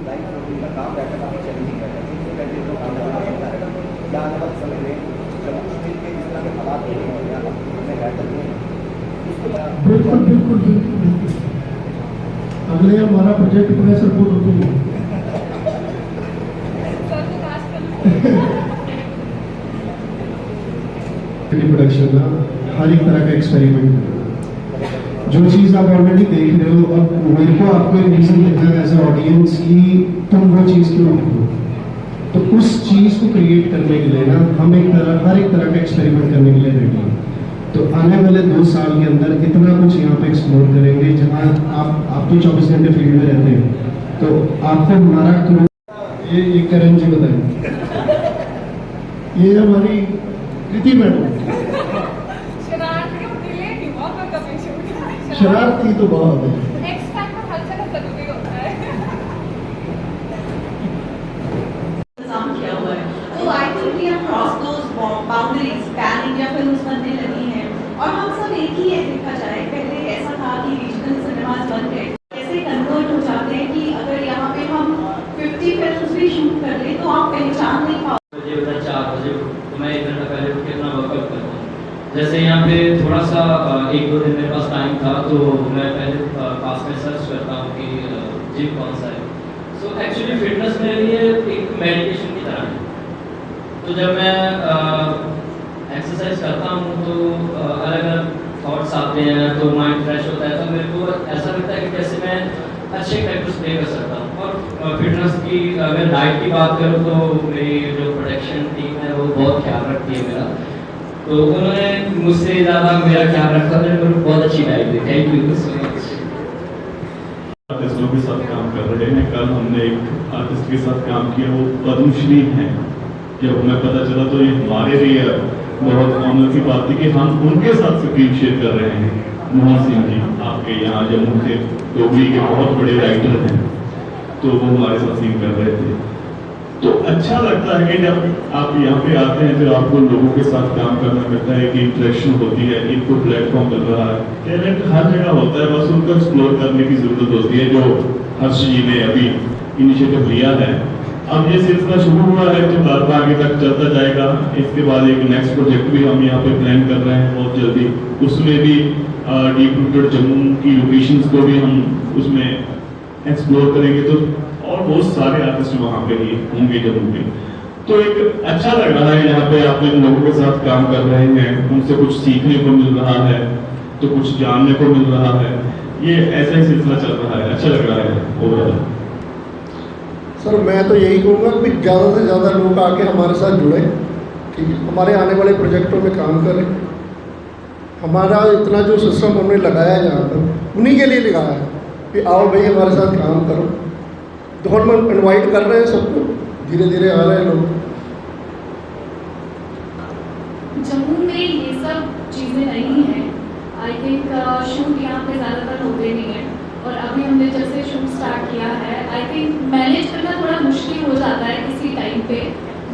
Life में उनका काम रहता है काफ़ी चैलेंजिंग रहता है, जिससे कहते हैं काम करना रहेगा या आने वाले समय में जब कश्मीर के जिस तरह के हालात हो रहे हैं या हमें बेहतर नहीं है उसको बिल्कुल बिल्कुल बिल्कुल अगले हमारा प्रोजेक्ट प्रोफेसर को रुकेंगे प्रोडक्शन ना हर एक तरह का एक्सपेरिमेंट करना, जो चीज़ आप ऑलरेडी देख रहे हो, अब मेरे को आपको एक रीज़न देना है एज ए ऑडियंस कि तुम वो चीज़ क्यों देखो, तो उस चीज़ को क्रिएट करने के लिए ना हम हर एक तरह का एक्सपेरिमेंट करने के लिए रेडी हैं। तो आने वाले 2 साल के अंदर इतना कुछ यहाँ पे एक्सप्लोर करेंगे, जहाँ आप तो 24 घंटे फील्ड में रहते हैं, तो आपको हमारा क्रू ये करण जी बताएं, ये हमारी कृति मैडम शरारती तो बहुत है। किया हुआ है, तो I think we have cross those boundaries, pan India films बनने लगी हैं और हम सब एक ही है। देखा जाए पहले ऐसा था कि रीजनल सिनेमास बन गए, ऐसे कन्वर्ट हो जाते हैं कि अगर यहाँ पे हम 50 फिल्म्स भी शूट कर ले तो आप पहचान नहीं पाओगे। मुझे बता 4 बजे तो मैं 1 घंटा पहले उठ के अपना वर्कआउट करता हूँ। जैसे यहाँ पे थोड़ा सा 1-2 दिन मेरे पास टाइम था तो मैं पहले पास में सर्च करता हूँ कि जिम कौन सा है। सो एक्चुअली फिटनेस मेरे लिए एक मेडिटेशन की तरह है। तो जब मैं एक्सरसाइज करता हूँ तो अलग अलग थॉट्स आते हैं, तो माइंड फ्रेश होता है, तो मेरे को ऐसा लगता है कि जैसे मैं अच्छे कैरेक्टर्स प्ले कर सकता हूँ। और फिटनेस की अगर डाइट की बात करूँ तो मेरी जो प्रोडक्शन टीम है वो बहुत ख्याल रखती है मेरा, तो उन्होंने मुझसे ज़्यादा मेरा ख्याल रखा, मेरे को बहुत अच्छी डाइट दी। Thank you so much. आर्टिस्टों के साथ काम कर रहे हैं। कल हमने एक आर्टिस्ट के साथ काम किया, वो पद्मश्री हैं। जब हमें पता चला तो ये हमारे लिए बहुत ऑनर की बात थी कि हम उनके साथ स्क्रीन शेयर कर रहे हैं। मोहन सिंह जी आपके यहाँ जम्मू के डोगरी के बहुत बड़े राइटर हैं, तो वो हमारे साथ सीन कर रहे थे। तो अच्छा लगता है कि जब आप यहाँ पे आते हैं तो आपको लोगों के साथ काम करना मिलता है, कि इंटरेक्शन होती है, इनको प्लेटफॉर्म मिल रहा है। टैलेंट हर जगह होता है, बस उनको एक्सप्लोर करने की जरूरत होती है, जो हर्ष जी ने अभी इनिशिएटिव लिया है। अब ये सिलसिला शुरू हुआ है तो बार आगे तक चलता जाएगा। इसके बाद एक नेक्स्ट प्रोजेक्ट भी हम यहाँ पे प्लान कर रहे हैं बहुत जल्दी, उसमें भी डीप रूटेड जम्मू की लोकेशंस को भी हम उसमें एक्सप्लोर करेंगे, तो और बहुत सारे आर्टिस्ट वहाँ पे ही होंगे जम्मू के। तो एक अच्छा लग रहा है यहाँ पे आप इन लोगों के साथ काम कर रहे हैं, उनसे कुछ सीखने को मिल रहा है, तो कुछ जानने को मिल रहा है। ये ऐसा ही सिलसिला चल रहा है, अच्छा लग रहा है ओवरऑल। सर मैं तो यही कहूँगा कि ज़्यादा से ज़्यादा लोग आके हमारे साथ जुड़े, ठीक है, हमारे आने वाले प्रोजेक्टों में काम करें। हमारा इतना जो सिस्टम हमने लगाया है यहाँ पर उन्हीं के लिए लगाया है कि आओ भाई हमारे साथ काम करो। तो हम इन्वाइट कर रहे हैं सबको, धीरे धीरे आ रहे हैं लोग। जम्मू में ये सब चीज़ें नहीं हैं। आई थिंक शूट यहाँ पे ज़्यादातर होते नहीं हैं, और अभी हमने जब से शूट स्टार्ट किया है आई थिंक मैनेज करना थोड़ा मुश्किल हो जाता है किसी टाइम पे,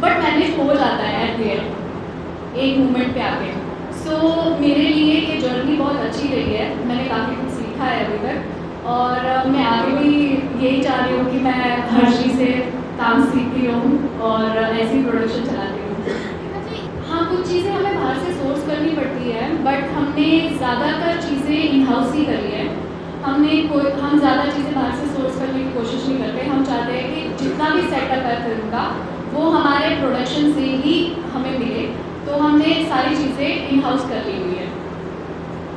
बट मैनेज हो जाता है एट द एंड एक मोमेंट पे आके। सो मेरे लिए ये जर्नी बहुत अच्छी रही है, मैंने काफ़ी कुछ सीखा है अभी तक, और मैं आगे भी यही चाह रही हूँ कि मैं हर्षी से काम सीखती रहूँ और ऐसी प्रोडक्शन चलाती हूँ। हाँ, कुछ चीज़ें हमें बाहर से सोर्स करनी पड़ती है, बट हमने ज़्यादातर चीज़ें इन हाउस ही करी है। हम ज़्यादा चीज़ें बाहर से सोर्स करने की कोशिश नहीं करते। हम चाहते हैं कि जितना भी सेटअप है फिल्म का वो हमारे प्रोडक्शन से ही हमें मिले, तो हमने सारी चीज़ें इन हाउस कर ली हुई है।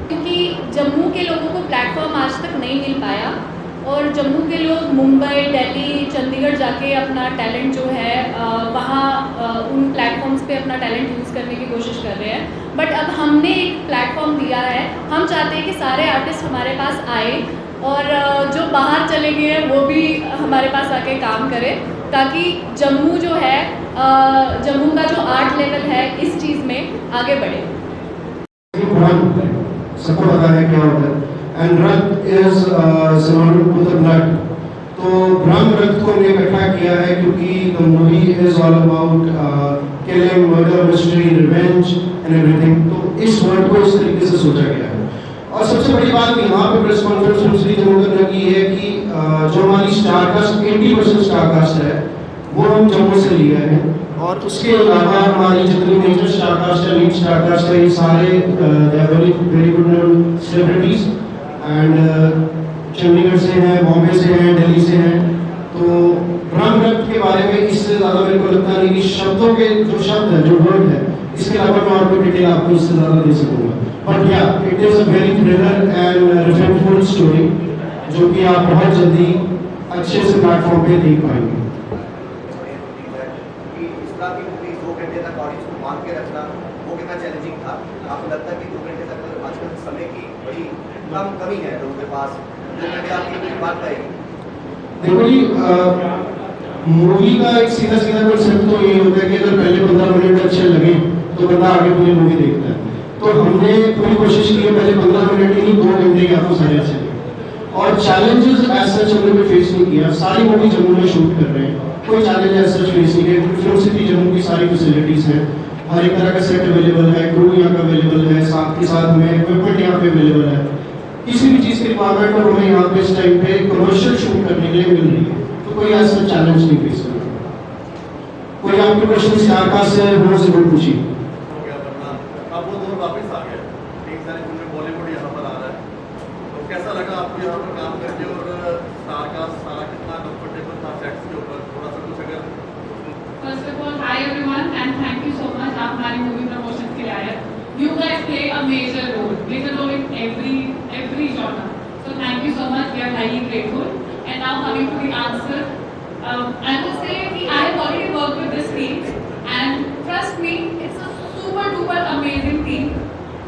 क्योंकि जम्मू के लोगों को प्लेटफॉर्म आज तक नहीं मिल पाया, और जम्मू के लोग मुंबई, दिल्ली, चंडीगढ़ जाके अपना टैलेंट जो है वहाँ उन प्लेटफॉर्म्स पे अपना टैलेंट यूज़ करने की कोशिश कर रहे हैं। बट अब हमने एक प्लेटफॉर्म दिया है, हम चाहते हैं कि सारे आर्टिस्ट हमारे पास आए, और जो बाहर चले गए हैं वो भी हमारे पास आके काम करें, ताकि जम्मू जो है जम्मू का जो आर्ट लेवल है इस चीज़ में आगे बढ़े। सबको पता है क्या होता है, एंड रक्त is synonym to the blood. तो ब्रह्म रक्त को हमने इकट्ठा किया है क्योंकि the movie is all about killing, murder, mystery, revenge and everything. तो इस वर्ड को इस तरीके से सोचा गया है। और सबसे बड़ी बात यहाँ पे प्रेस कॉन्फ्रेंस दूसरी जम्मू करने की है कि जो हमारी स्टारकास्ट 80% स्टारकास्ट है वो हम जम्मू से लिए हैं, और उसके अलावा हमारी जितनी मेजर स्टारकास्ट है, लीड स्टारकास्ट है, ये सारे very good known celebrities and Chandigarh से हैं, बॉम्बे से हैं, दिल्ली से हैं। तो रंग रक्त के बारे में इससे ज़्यादा मेरे को लगता नहीं कि शब्दों के जो शब्द है, जो वर्ड है, इसके अलावा मैं और कोई डिटेल आपको इससे ज़्यादा दे सकूँगा। बट या it is a very thriller and revengeful story जो कि आप बहुत जल्दी अच्छे से प्लेटफॉर्म पे देख पाएंगे। इस्लाम की मूवी 2 घंटे तक ऑडियंस को बांध के रखना वो कितना चैलेंजिंग था? आपको लगता है कि 2 घंटे तक आजकल समय की बड़ी कमी है लोगों के पास, 2 घंटे आपकी बात पाएगी? देखो जी, मूवी का एक सीधा कंसेप्ट तो ये होता है कि अगर पहले 15 मिनट अच्छे लगे तो बंदा आगे पूरी मूवी देखता है। तो हमने पूरी कोशिश की है पहले 15 मिनट ही 2 घंटे के आपको सारे अच्छे लगे, और चैलेंजेस ऐसा हमने कोई फेस नहीं किया। सारी मूवी जम्मू में शूट कर रहे हैं, कोई चैलेंज ऐसा फेस नहीं किया। फिल्म सिटी जम्मू की सारी फैसिलिटीज़ हैं, हर एक तरह का सेट अवेलेबल है, क्रू यहाँ का अवेलेबल है, साथ के साथ में इक्विपमेंट यहाँ पे अवेलेबल है। किसी भी चीज़ की रिक्वायरमेंट और हमें यहाँ पे इस टाइम पे कमर्शियल शूट करने के लिए मिल रही है, तो कोई ऐसा चैलेंज नहीं फेस करना। कोई आपके क्वेश्चन स्टारकास्ट से वो जरूर पूछिए। अब वो दौर वापस आ गया, एक सारी फिल्में बॉलीवुड यहाँ पर आ रहा है, तो कैसा लगा आपको यहाँ पर काम करके, और स्टारकास्ट सारा कितना कंफर्टेबल था सेट्स के ऊपर, थोड़ा सा कुछ अगर? First of all, hi everyone and thank you so much आप हमारी मूवी प्रमोशन के लिए आए। You guys play a major role in every genre. So thank you so much. We are highly grateful. And now coming to the answer, I will say that I have already worked with this team, and trust me, it's a super duper amazing team.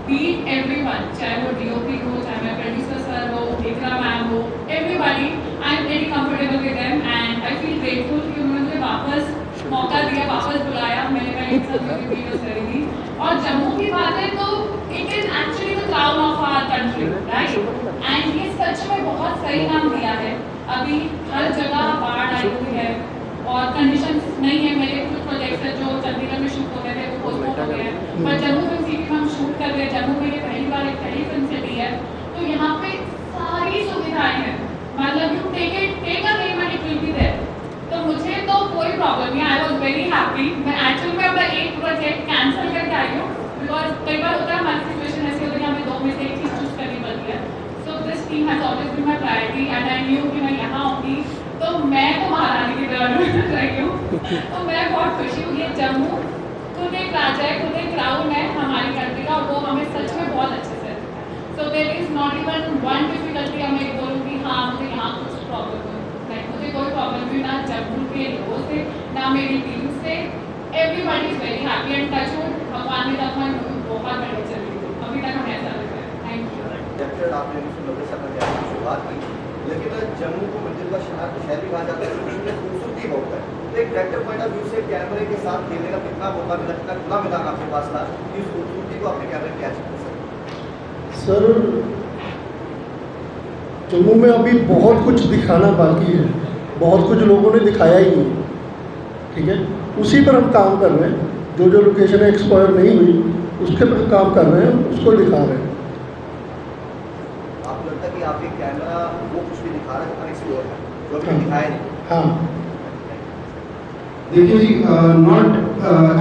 Beat everyone, चाहे वो DOP हो, चाहे मेरा producer sir हो, Ikra ma'am हो, everybody. I am very comfortable with them and I feel grateful कि उन्होंने मुझे वापस मौका दिया, वापस बुलाया। मैंने कहा एक साथ मेरी वीडियोस करेगी। और जम्मू की बात है तो it is actually the crown of our country, right? And ये सच में बहुत सही काम दिया है। अभी हर जगह बाढ़ आई हुई है और कंडीशंस नहीं है। मेरे कुछ प्रोजेक्ट्स हैं जो चंडीगढ़ में शूट होते थे वो पोस्टपोन हो गए हैं, पर जम्मू फिल्म सिटी में हम शूट कर रहे हैं। जम्मू में ये पहली बार एक पहली फिल्म सिटी है, तो यहाँ पे सारी सुविधाएं हैं। मतलब you take a name and it will be there. तो मुझे तो कोई प्रॉब्लम नहीं, आई वॉज वेरी हैप्पी। मैं एक्चुअली में अपना एक प्रोजेक्ट कैंसिल करके आई हूँ, बिकॉज कई बार होता है हमारी सिचुएशन ऐसी होती है कि हमें 2 में से एक चीज़ चूज करनी पड़ती है। So this team has always been my priority and I knew कि मैं यहाँ आऊँगी तो मैं तो महारानी की तरह रही हूँ। तो मैं बहुत खुशी हूँ। ये जम्मू खुद एक राजा है, खुद एक क्राउन है हमारी कंट्री का, और वो हमें सच में बहुत अच्छे से रखता है। So there is not even one difficulty हमें बोलूँ कि हाँ मुझे यहाँ कुछ प्रॉब्लम है, मुझे कोई प्रॉब्लम नहीं, ना जम्मू के लोगों से ना मेरी टीम से। Everybody is very happy and touch wood भगवान ने तक हमारी मूवी बहुत बढ़िया चल रही थी, अभी तक हमें ऐसा लग रहा है। Thank you. कैप्चर आपने लोकेशन पर जाने की शुरुआत की, लेकिन जम्मू को मंजिल का शहर भी कहा जाता है, उसमें खूबसूरती बहुत है। तो एक डायरेक्टर पॉइंट ऑफ व्यू से कैमरे के साथ खेलने का कितना मौका मिला, कितना खुला मैदान आपके पास था कि उस खूबसूरती को अपने कैमरे कैच कर सकें? सर जम्मू में अभी बहुत कुछ दिखाना बाकी है, बहुत कुछ लोगों ने दिखाया ही नहीं, ठीक है? उसी पर हम काम कर रहे हैं। जो लोकेशन एक्सपायर नहीं हुई उसके पर काम कर रहे हैं, उसको दिखा रहे हैं। आपको लगता है कि आपके कैमरा वो कुछ भी दिखा रहा है अनएक्सप्लोर्ड है, जो अभी दिखाया नहीं? हाँ देखिए जी, नॉट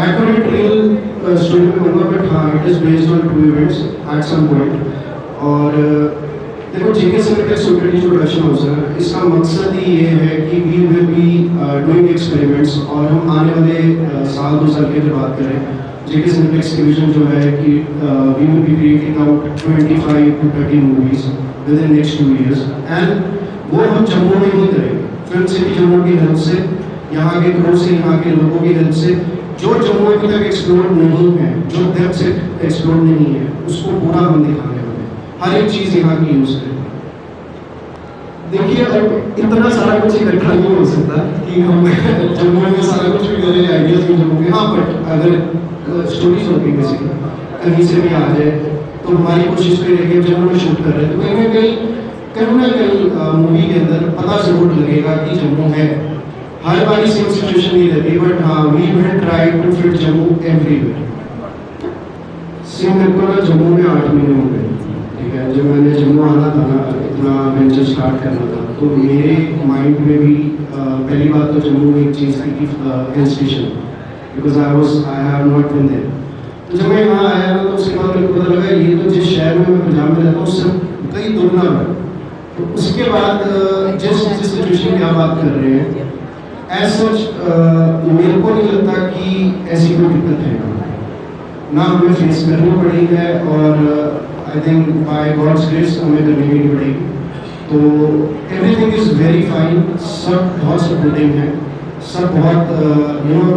एक्यूरेट रियल स्टोरी में कहूँगा, बट हाँ it is based on 2 events at some point. और देखो जीके सिनेप्लेक्स जो प्रोडक्शन हाउस है, इसका मकसद ही ये है कि we will be doing experiments, और हम आने वाले साल 2 साल की अगर बात करें, जीके सिनेप्लेक्स की विजन जो है कि we will be creating out 25 to 30 movies within next 2 years, and वो हम जम्मू में ही करेंगे। फिल्म सिटी जम्मू की हेल्प से, यहाँ के क्रू से, यहाँ के लोगों की हेल्प से, जो जम्मू अभी तक एक्सप्लोर नहीं है, जो डेप्थ से एक्सप्लोर नहीं है, उसको पूरा हम दिखाने वाले हैं। हर एक चीज़ यहाँ की यूज़ करें। देखिए अब इतना सारा कुछ इकट्ठा नहीं हो सकता कि हम जम्मू में सारा कुछ भी करें, आइडियाज़ भी जम्मू के। हाँ, बट अगर स्टोरीज होती है किसी की कहीं से भी आ जाए, तो हमारी कोशिश तो रहेगी जम्मू में शूट कर रहे हैं तो कहीं ना कहीं मूवी के अंदर पता जरूर लगेगा कि जम्मू है। हर बारी सेम सिचुएशन नहीं रहती, बट हाँ we will try to fit Jammu everywhere. Same मेरे को ना जम्मू में 8 महीने हो गए, ठीक है? है, जब मैंने जम्मू आना था ना, इतना वेंचर स्टार्ट करना था, तो मेरे माइंड में भी पहली बात तो जम्मू में एक चीज़ थी कि hill station, because I have not been there. तो जब मैं यहाँ आया ना, तो उसके बाद मेरे को पता लगा ये तो जिस शहर में मैं पंजाब में रहता हूँ उससे कई दुगना है। तो उसके बाद जिस सिचुएशन की आप बात कर रहे हैं, एज सच मेरे को नहीं लगता कि ऐसी कोई दिक्कत है ना, हमें फेस करनी पड़ी है, और I think by God's grace हमें करनी भी नहीं पड़ेगी। तो एवरीथिंग इज़ वेरी फाइन, सब बहुत सपोर्टिव है, सब बहुत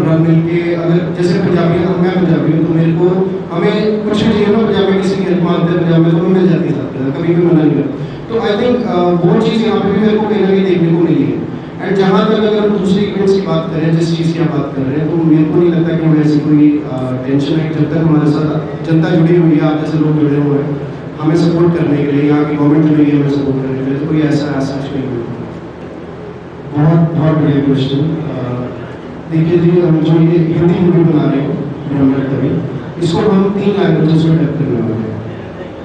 रल मिल के, अगर जैसे पंजाबी, मैं पंजाबी हूँ तो मेरे को हमें कुछ भी चाहिए ना, पंजाबी किसी की हेल्प मांगते हैं पंजाबी तो मिल जाती है, कभी भी मना नहीं करता। तो आई थिंक वो चीज़ यहाँ पे भी मेरे को कहीं ना कहीं देखने को मिली है। एंड जहाँ तक अगर हम दूसरी इवेंट्स की बात करें, जिस चीज़ की आप बात कर रहे हैं, तो मेरे को नहीं लगता कि हमें ऐसी कोई टेंशन है। जब तक हमारे साथ जनता जुड़ी हुई है, आप जैसे लोग जुड़े हुए हैं हमें सपोर्ट करने के लिए, यहाँ की गवर्नमेंट जुड़ी है हमें सपोर्ट करने के लिए, तो कोई ऐसा सच नहीं है। बहुत बहुत बढ़िया क्वेश्चन। देखिए जी, हम जो ये हिंदी मूवी बना रहे हैं कभी, इसको हम 3 लैंग्वेजेस में डब करने वाले हैं।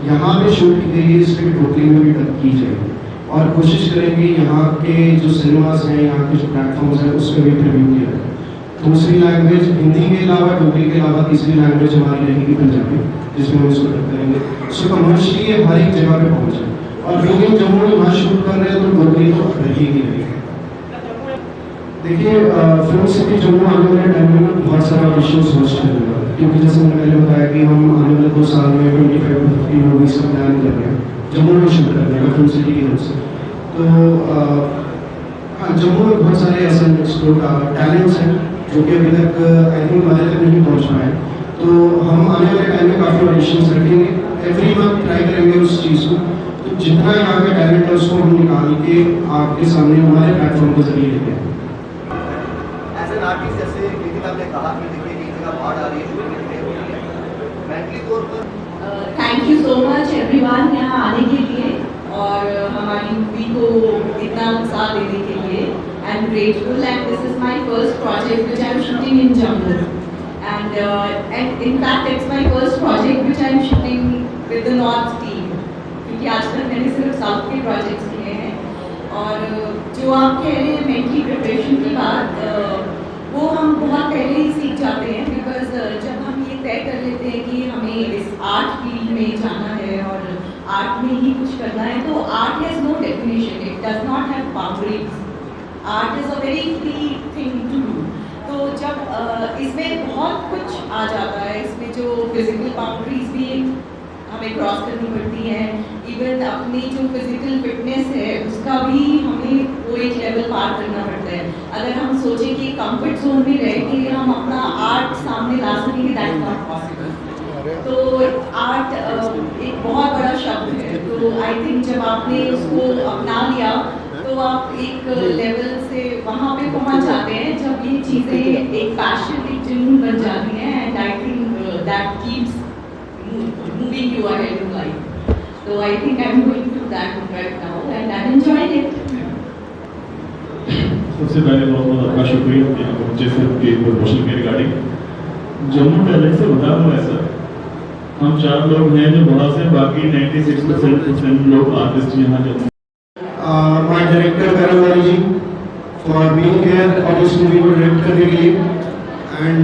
यहाँ पे शूट की गई है, इस पर टोटली में भी डब की जाएगी, और कोशिश करेंगे यहाँ के जो सिनेमास हैं, यहाँ के जो प्लेटफॉर्म्स हैं, उस पर भी रिव्यू किया जाए। दूसरी लैंग्वेज हिंदी के अलावा, डोगरी के अलावा तीसरी लैंग्वेज हमारी रहेगी पंजाबी, जिसमें हम इसको डब करेंगे। सो कमर्शियली ये हर एक जगह पे पहुँचे, और बीइंग जम्मू में वहाँ शूट कर रहे हैं तो डोगरी तो रहेगी रहेगी। देखिए, फिल्म सिटी जम्मू आने वाले टाइम में बहुत सारा इश्यूज होस्ट करेगा, क्योंकि जैसे मैंने पहले बताया कि हम आने वाले 2 साल में 25-50 मूवीज का प्लान कर रहे हैं जम्मू में शूट करने का, फिल्म सिटी की तरफ से। तो हाँ, जम्मू में बहुत सारे ऐसे टैलेंट्स हैं जो कि अभी तक आई थिंक हमारे तक नहीं पहुँच पाए। तो हम आने वाले टाइम में काफ़ी ऑडिशंस रखेंगे, एवरी मंथ ट्राई करेंगे उस चीज़ को। तो जितना यहाँ का टैलेंट है उसको हम निकाल के आपके सामने हमारे प्लेटफॉर्म के जरिए लेके आएंगे। आर्टिस्ट जैसे लेकिन आपने कहा कि देखिए एक जगह बाढ़ आ रही है, मेंटली तौर पर thank you so much everyone यहाँ आने के लिए और हमारी मूवी को इतना उत्साह देने के लिए। I am grateful and this is my first project which I am shooting in Jammu and in fact it's my first project which I am shooting with the north team, क्योंकि आज तक मैंने सिर्फ साउथ के प्रोजेक्ट्स किए हैं। और जो आप कह रहे हैं मेंटली प्रिपरेशन की बात, वो हम बहुत पहले ही सीख जाते हैं, बिकॉज जब हम ये तय कर लेते हैं कि हमें इस आर्ट फील्ड में जाना है और आर्ट में ही कुछ करना है, तो art has no definition, it does not have boundaries, art is a very free thing to do. तो जब इसमें बहुत कुछ आ जाता है, इसमें जो फिजिकल बाउंड्रीज भी हमें क्रॉस करनी पड़ती है, इवन अपनी जो फिजिकल फिटनेस है उसका भी हमें वो एक लेवल पार करना पड़ता है। अगर हम सोचें कि कंफर्ट जोन में रह के हम अपना आर्ट सामने ला सकेंगे, दैट इज नॉट पॉसिबल। तो आर्ट एक बहुत बड़ा शब्द है, तो आई थिंक जब आपने उसको अपना लिया तो आप एक लेवल से वहाँ पे पहुँच जाते हैं जब ये चीज़ें एक पैशन, एक जुनून बन जाती हैं, and I think that keeps moving you ahead in life. So I think I'm going through that right now and I'm enjoying it. सबसे पहले बहुत आपका शुक्रिया कि आप मुझे फिल्म के प्रमोशन के रिगार्डिंग जम्मू टैलेंट से बता हुआ है सर। हम 4 लोग हैं जो वहाँ से, बाकी 96% लोग आर्टिस्ट यहाँ Jammu. My director Karan ji for being here और इस मूवी को डायरेक्ट करने के लिए, एंड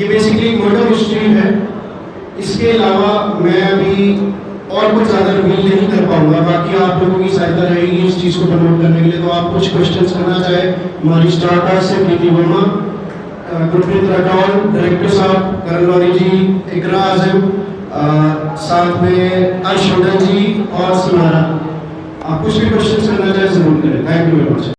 ये बेसिकली मर्डर मिस्ट्री है। इसके अलावा मैं अभी और कुछ ज़्यादा रिवील नहीं कर पाऊंगा, बाकी आप लोगों की सहायता रहेगी इस चीज़ को प्रमोट करने के लिए। तो आप कुछ क्वेश्चंस करना चाहे हमारी स्टार कास्ट से प्रीति वर्मा, गुरप्रीत राठौर, डायरेक्टर साहब करण लॉरी जी, इकरा आजम, साथ में अर्शवर्धन जी और सुनारा, आप कुछ भी क्वेश्चंस करना चाहे जरूर करें। Thank you very much.